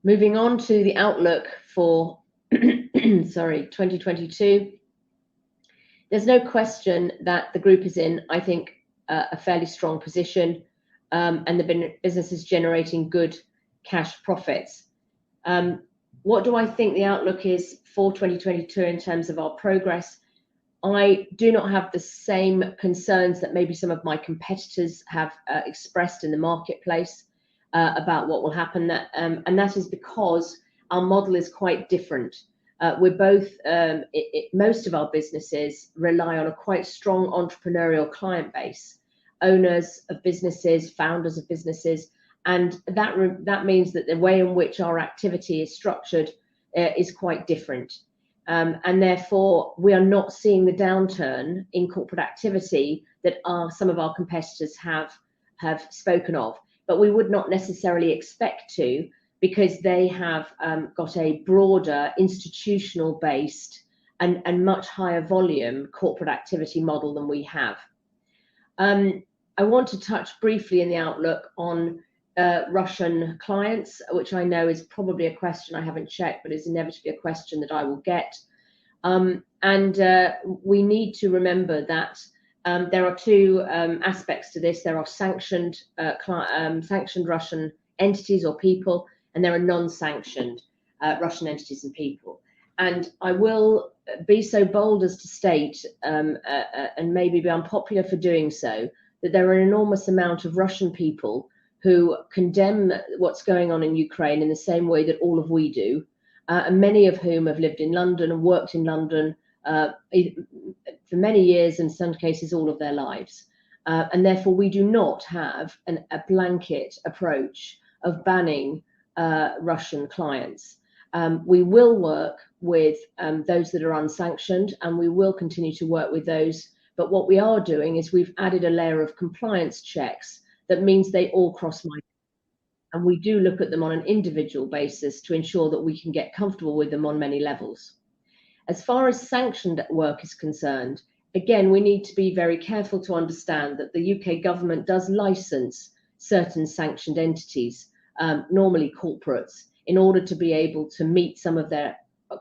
Moving on to the outlook for 2022. There's no question that the group is in, I think, a fairly strong position, and the business is generating good cash profits. What do I think the outlook is for 2022 in terms of our progress? I do not have the same concerns that maybe some of my competitors have expressed in the marketplace about what will happen, and that is because our model is quite different. We're both, most of our businesses rely on a quite strong entrepreneurial client base, owners of businesses, founders of businesses, and that means that the way in which our activity is structured is quite different. And therefore, we are not seeing the downturn in corporate activity that some of our competitors have spoken of. But we would not necessarily expect to, because they have got a broader institutional based and much higher volume corporate activity model than we have. I want to touch briefly in the outlook on Russian clients, which I know is probably a question I haven't checked, but is inevitably a question that I will get. We need to remember that there are two aspects to this. There are sanctioned Russian entities or people, and there are non-sanctioned Russian entities and people. And I will be so bold as to state, and maybe be unpopular for doing so, that there are an enormous amount of Russian people who condemn what's going on in Ukraine in the same way that all of we do, and many of whom have lived in London and worked in London for many years, in some cases all of their lives. And therefore we do not have a blanket approach of banning Russian clients. We will work with those that are unsanctioned, and we will continue to work with those. But what we are doing is we've added a layer of compliance checks that means they all cross my, and we do look at them on an individual basis to ensure that we can get comfortable with them on many levels. As far as sanctioned work is concerned, again, we need to be very careful to understand that the UK government does license certain sanctioned entities, normally corporates, in order to be able to meet some of their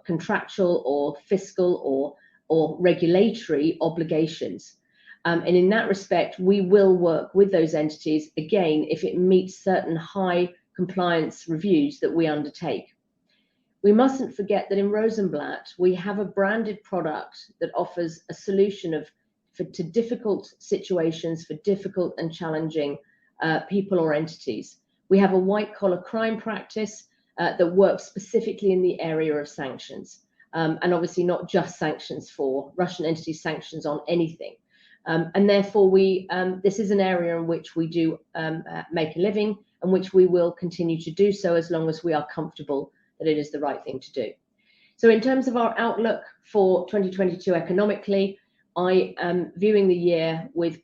contractual or fiscal or regulatory obligations. And in that respect, we will work with those entities, again, if it meets certain high compliance reviews that we undertake. We mustn't forget that in Rosenblatt, we have a branded product that offers a solution to difficult situations, for difficult and challenging people or entities. We have a white-collar crime practice that works specifically in the area of sanctions, and obviously not just sanctions for Russian entities, sanctions on anything. And therefore, this is an area in which we do make a living, and which we will continue to do so as long as we are comfortable that it is the right thing to do. So in terms of our outlook for 2022 economically, I am viewing the year with,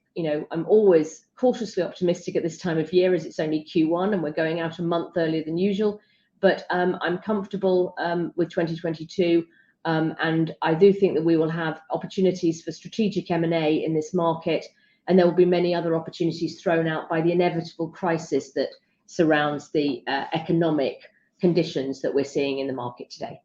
I'm always cautiously optimistic at this time of year, as it's only Q1 and we're going out a month earlier than usual, but I'm comfortable with 2022. And I do think that we will have opportunities for strategic M&A in this market, and there will be many other opportunities thrown out by the inevitable crisis that surrounds the economic conditions that we're seeing in the market today.